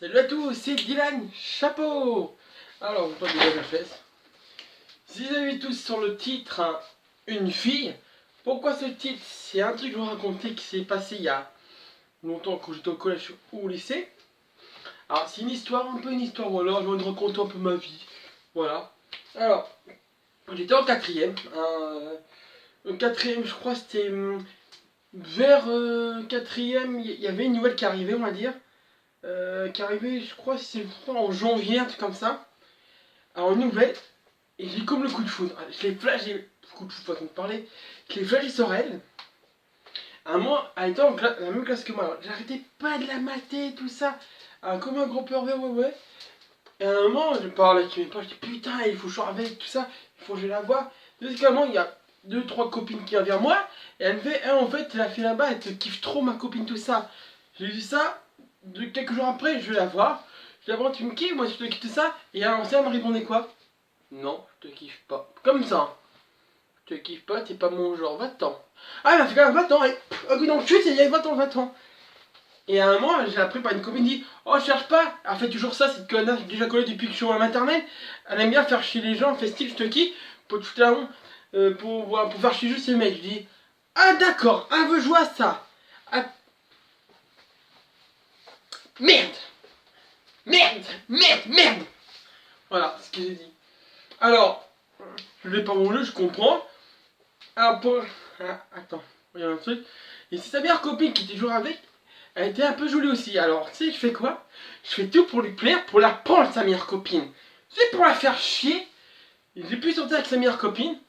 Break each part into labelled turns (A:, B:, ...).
A: Salut à tous, c'est Dylan Chapeau. Alors, on peut déjà la fesse. Si vous avez tous sur le titre une fille, pourquoi ce titre? C'est un truc que je vais vous raconter qui s'est passé il y a longtemps quand j'étais au collège ou au lycée. Alors, c'est une histoire, un peu une histoire, voilà, je vais vous raconter un peu ma vie. Voilà. Alors, j'étais en quatrième. Au quatrième, je crois, c'était vers quatrième, il y avait une nouvelle qui arrivait, on va dire. Qui arrivait, je crois, c'est en janvier, un truc comme ça. Alors, nouvelle, et j'ai comme le coup de foudre. Je l'ai flashé, coup de foudre, façon de parler. Je l'ai flashé sur elle. À moi, elle était en la même classe que moi. J'arrêtais pas de la mater, tout ça. Comme un gros pervers, ouais. Et à un moment, je parlais avec mes potes, je dis putain, il faut que je sois avec, tout ça. Il faut que je la voie. Jusqu'à il y a 2-3 copines qui viennent vers moi. Et elle me fait, en fait, elle a fait là-bas, elle te kiffe trop ma copine, tout ça. J'ai dit ça. Quelques jours après, je vais la voir. Je vais la voir, tu me kiffes, moi je te kiffe tout ça. Et alors, elle me répondait quoi? Non, je te kiffe pas. Comme ça. Je te kiffe pas, t'es pas mon genre, va-t'en. Ah, elle a fait quand même, va-t'en. Et un coup dans le cul, c'est va-t'en. Et à un moment, j'ai appris par une copine dit, oh, je cherche pas. Elle fait toujours ça, cette connasse, j'ai déjà collé depuis que je suis à la maternelle. Elle aime bien faire chier les gens, elle fait style, je te kiffe, pour te foutre la honte, pour faire chier juste ces mecs. Je dis, ah d'accord, elle veut jouer à ça. Ah, merde. Voilà ce que j'ai dit. Alors, je l'ai pas mangé, je comprends. Alors, attends, il y a un truc. Et c'est sa meilleure copine qui était toujours avec. Elle était un peu jolie aussi. Alors, tu sais, je fais quoi? Je fais tout pour lui plaire, pour la prendre, sa meilleure copine. C'est pour la faire chier. J'ai pu sortir avec sa meilleure copine.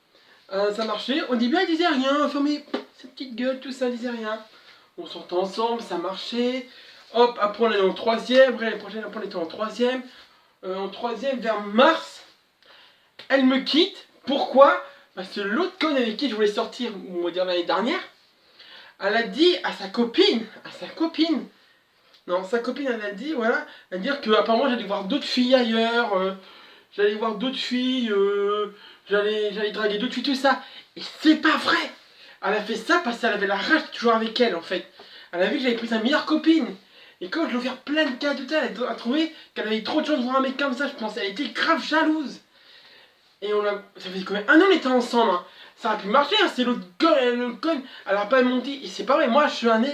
A: Ça marchait. Au début, elle disait rien. Enfin, mais sa petite gueule, tout ça, elle disait rien. On sortait ensemble, ça marchait. Hop, après on est en troisième. L'année prochaine, après on était en troisième. En troisième, vers mars, elle me quitte. Pourquoi? Parce que l'autre conne avec qui je voulais sortir, on va dire l'année dernière, elle a dit à sa copine, non, sa copine, elle a dit, voilà, elle a dit que apparemment j'allais voir d'autres filles ailleurs, j'allais voir d'autres filles, j'allais draguer d'autres filles, tout ça. Et c'est pas vrai. Elle a fait ça parce qu'elle avait la rage de toujours avec elle, en fait. Elle a vu que j'avais pris sa meilleure copine. Et quand je lui ai offert plein de cas, tout ça, elle a trouvé qu'elle avait trop de chance de voir un mec comme ça, je pense. Elle était grave jalouse. Et ça faisait quand même un an on était ensemble. Hein. Ça a pu marcher, hein. C'est l'autre con. Elle a pas menti. Et c'est pas vrai, moi je suis un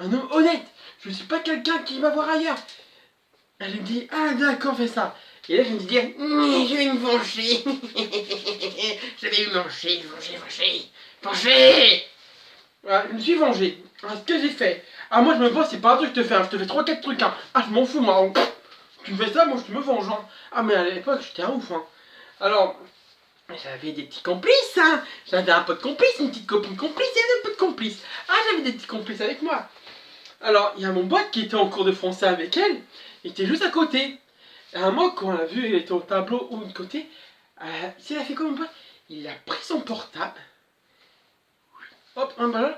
A: homme honnête. Je suis pas quelqu'un qui va voir ailleurs. Elle me dit, ah d'accord, fais ça. Et là je me dis, je vais me venger. Je vais me venger. Voilà, je me suis vengé. Alors, ce que j'ai fait. Ah, moi je me venge, c'est pas un truc que je te fais. Hein. Je te fais 3-4 trucs. Hein. Ah, je m'en fous, moi. Tu me fais ça, moi je me venge. Hein. Ah, mais à l'époque, j'étais un ouf. Hein. Alors, j'avais des petits complices. Hein. J'avais un pote complice, une petite copine complice et un pote complice. Ah, j'avais des petits complices avec moi. Alors, il y a mon pote qui était en cours de français avec elle. Il était juste à côté. Et à un moment, quand on l'a vu, il était au tableau ou de côté. Il a fait quoi, mon pote? Il a pris son portable. Hop, un ballon.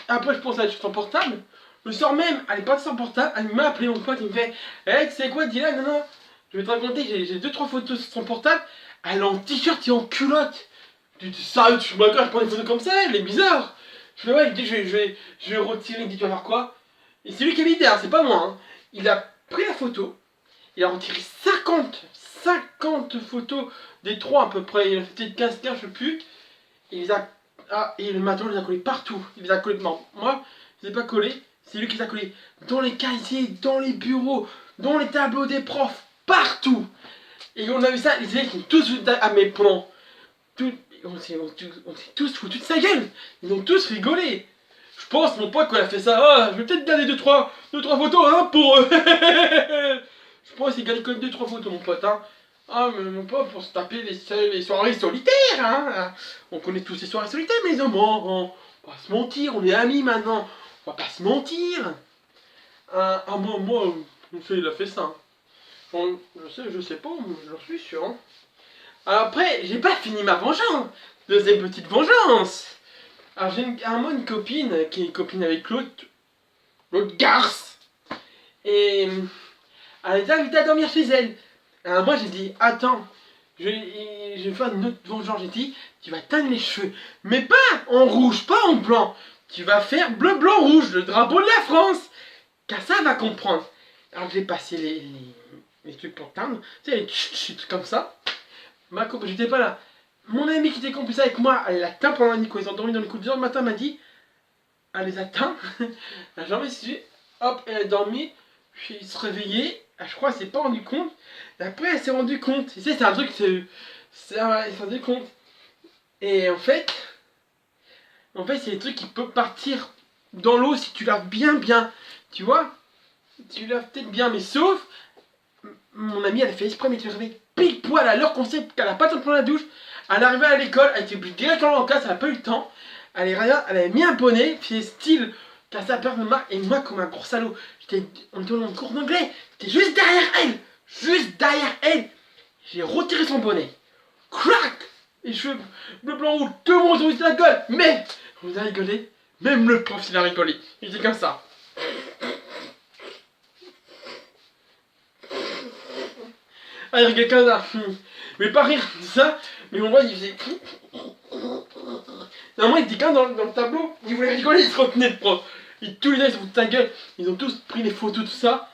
A: Après, je pense à son portable. Le soir même, elle est partie sans portable. Elle m'a appelé, mon pote. Il me fait, hey, tu sais quoi, Dylan? Non. Je vais te raconter. J'ai 2-3 photos sur son portable. Elle est en t-shirt et en culotte. Je dis, sérieux, je prends des photos comme ça. Elle est bizarre. Je fais, ouais, je dis, je vais retirer. Il me dit, tu vas faire quoi? Et c'est lui qui a mis derrière, c'est pas moi. Hein. Il a pris la photo. Il a retiré 50 photos des 3 à peu près. Il a fait peut-être 15, je sais plus. Et il les a. Ah, et le matin, il les a collés partout. Il les a collés. Non, moi, je les ai pas collés. C'est lui qui les a collés dans les casiers, dans les bureaux, dans les tableaux des profs, partout. Et on a vu ça, les élèves qui ont tous vu à mes plans. On s'est tous foutu de sa gueule. Ils ont tous rigolé. Je pense, mon pote, quand il a fait ça, je vais peut-être garder 2-3 photos, hein, pour eux. Je pense qu'il gagne quand même 2-3 photos, mon pote, hein. Ah, mais mon pote, pour se taper les soirées solitaires, hein. On connaît tous les soirées solitaires, mais on va se mentir, on est amis maintenant. On va pas se mentir. Moi, il a fait ça. Hein. Je sais pas, j'en suis sûr. Hein. Alors après, j'ai pas fini ma vengeance. Deuxième petite vengeance. Alors j'ai une copine qui est copine avec l'autre garce. Et elle était invitée à dormir chez elle. Alors moi j'ai dit, attends, je vais faire une autre vengeance. J'ai dit, tu vas teindre les cheveux. Mais pas en rouge, pas en blanc. Tu vas faire bleu, blanc, rouge, le drapeau de la France. Car ça va comprendre. Alors j'ai passé les trucs pour teindre, tu sais, les trucs comme ça. Ma copine, j'étais pas là. Mon ami qui était complice avec moi, elle l'a teint pendant la nuit, quand ils ont dormi dans le coup de 2h du matin, m'a dit, elle les a teints. Elle a jamais su, hop, elle a dormi, puis il se réveillait, je crois qu'elle s'est pas rendu compte. Et après elle s'est rendu compte. Tu sais, c'est un truc, elle s'est rendu compte. Et en fait, c'est des trucs qui peuvent partir dans l'eau si tu laves bien. Tu vois, tu laves peut-être bien, mais sauf, mon amie, elle a fait exprès, mais tu réveilles pile poil alors qu'on sait qu'elle a pas le temps de prendre la douche. Elle est arrivée à l'école, elle était directement en classe, elle a pas eu le temps. Elle avait mis un bonnet, puis style, qu'à sa peur de marque, et moi, comme un gros salaud, on était en cours d'anglais, j'étais juste derrière elle. J'ai retiré son bonnet. Crac! Les cheveux bleu, blanc, rouge, tout le monde a ouvert la gueule, mais on a rigolé, même le prof il a rigolé. Il était comme ça. Ah, il rigolait comme ça. Mais pas rire de ça, mais on voit, il faisait. Normalement, il était quand dans le tableau, il voulait rigoler, il se retenait le prof. Et tous les deux, ils se foutent de sa gueule, ils ont tous pris les photos, tout ça.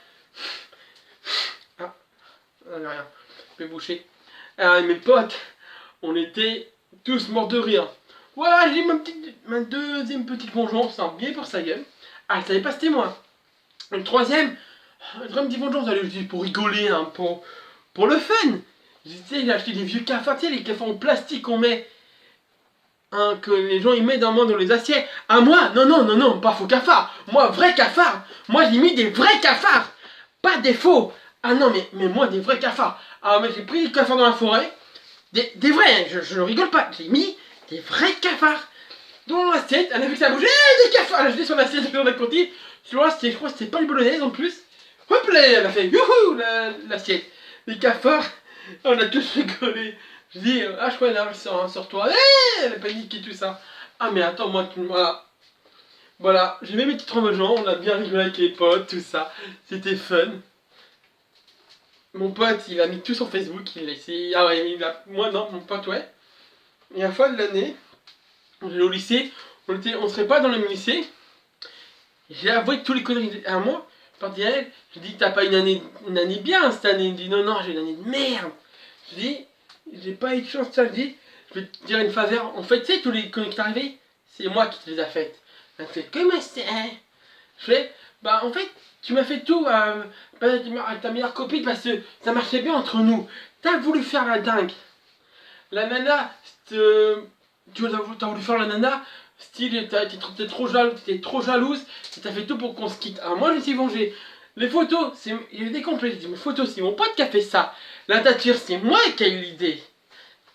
A: Ah, rien, je vais boucher. Alors, mes potes, on était tous morts de rire. Voilà, j'ai ma deuxième petite vengeance, hein, bien pour sa gueule. Ah, elle savait pas c'était moi. Le troisième petit vengeance, allez, je dis pour rigoler, hein, pour le fun. J'ai acheté des vieux cafards, tu sais, les cafards en plastique qu'on met, hein, que les gens ils mettent dans les assiettes. Ah, moi, non, pas faux cafard. Moi, vrai cafard. Moi, j'ai mis des vrais cafards, pas des faux. Ah non, mais moi, des vrais cafards. Ah, mais j'ai pris des cafards dans la forêt. Des vrais, hein, je ne rigole pas. J'ai mis des vrais cafards dans l'assiette. Elle a vu que ça bougeait. Des cafards. Elle a jeté sur l'assiette, elle a continué. Je crois que c'était pas une bolognaise en plus. Hop là, elle a fait youhou l'assiette. Les cafards, on a tous rigolé. Je dis, ah, je crois qu'elle a sur toi. Elle a paniqué tout ça. Ah, mais attends, moi, voilà, j'ai mis mes petites gens, on a bien rigolé avec les potes, tout ça. C'était fun. Mon pote, il a mis tout sur Facebook, il l'a essayé. Ah ouais, moi non, mon pote, ouais. Et à la fin de l'année, on est au lycée, on serait pas dans le même lycée. J'ai avoué tous les conneries à moi. Je partais à elle, je dis, t'as pas une année bien cette année. Il me dit, non, j'ai une année de merde. Je dis, j'ai pas eu de chance, ça. Je dis, je vais te dire une faveur. En fait, tu sais, tous les conneries qui sont arrivées, c'est moi qui te les a faites. Elle me fait, comment c'est? Je fais, bah en fait, tu m'as fait tout avec ta meilleure copine parce que ça marchait bien entre nous. T'as voulu faire la dingue. La nana, tu as voulu faire la nana, style, t'étais trop jalouse, et t'as fait tout pour qu'on se quitte. Alors moi, je me suis vengé. Les photos, il y a eu des complets. J'ai dit, mes photos, c'est mon pote qui a fait ça. La teinture, c'est moi qui a eu l'idée.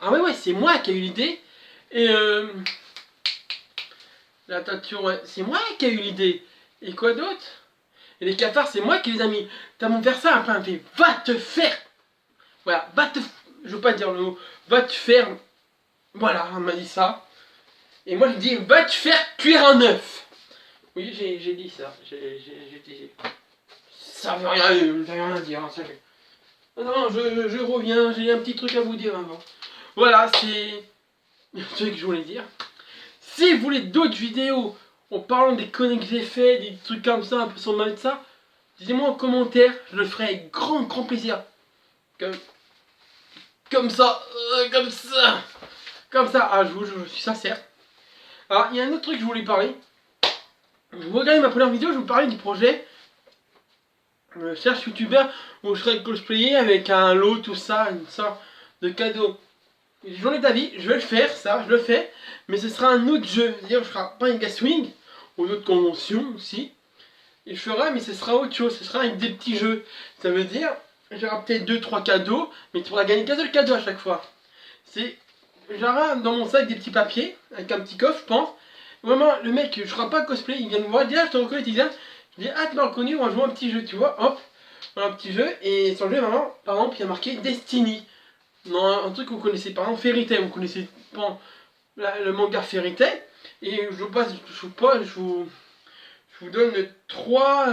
A: Ah ouais, c'est moi qui a eu l'idée. Et la teinture, ouais, c'est moi qui a eu l'idée. Et quoi d'autre? Et les cafards, c'est moi qui les ai mis. T'as mon faire ça, après, elle me fait, va te faire. Voilà, je veux pas dire le mot, va te faire. Voilà, elle m'a dit ça. Et moi, je dis, va te faire cuire un œuf. Oui, j'ai dit ça. J'ai dit. Ça veut rien dire. Hein, ça non, je reviens, j'ai un petit truc à vous dire avant. Voilà, c'est ce que je voulais dire. Si vous voulez d'autres vidéos en parlant des conneries que j'ai fait, des trucs comme ça, un peu sur mal de ça, dites-moi en commentaire, je le ferai avec grand plaisir. Comme ça, ah je suis sincère. Alors, il y a un autre truc que je voulais parler. Vous regardez ma première vidéo, je vous parlais du projet cherche youtubeur où je serais cosplayer avec un lot, tout ça, une sorte de cadeau. J'en ai d'avis, je vais le faire, ça, je le fais, mais ce sera un autre jeu. C'est-à-dire, je ferai pas une Gaswing, ou une autre convention aussi. Et je ferai, mais ce sera autre chose, ce sera avec des petits jeux. Ça veut dire, j'aurai peut-être 2-3 cadeaux, mais tu pourras gagner qu'un seul cadeau à chaque fois. J'aurai dans mon sac des petits papiers, avec un petit coffre, je pense. Vraiment, le mec, je ferai pas cosplay, il vient me voir, déjà, je te reconnais, il dit, je dis, ah, tu m'as reconnu, on va jouer un petit jeu, tu vois, hop, un petit jeu, et sur le jeu, vraiment, par exemple, il y a marqué Destiny. Non, un truc que vous connaissez, par exemple, Fairy Tail, vous connaissez pas le manga Fairy Tail, et je vous donne trois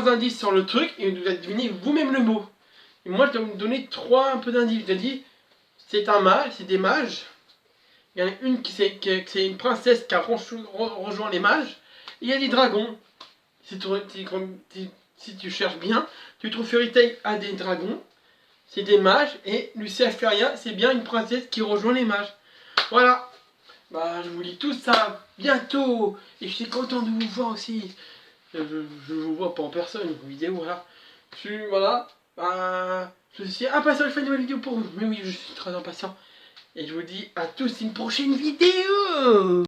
A: indices sur le truc, et vous devez deviner vous-même le mot. Et moi, je dois vous donner un peu d'indices. Je te dis, c'est un mage, c'est des mages. Il y en a une c'est une princesse qui a rejoint les mages. Et il y a des dragons. C'est si tu cherches bien, tu trouves Fairy Tail a des dragons, c'est des mages, et Lucia Feria, c'est bien une princesse qui rejoint les mages. Voilà. Bah, je vous lis tout ça bientôt, et je suis content de vous voir aussi. Je vous vois pas en personne, en vidéo, voilà. Voilà. Bah, je suis impatient de faire une nouvelle vidéo pour vous. Mais oui, je suis très impatient. Et je vous dis à tous une prochaine vidéo.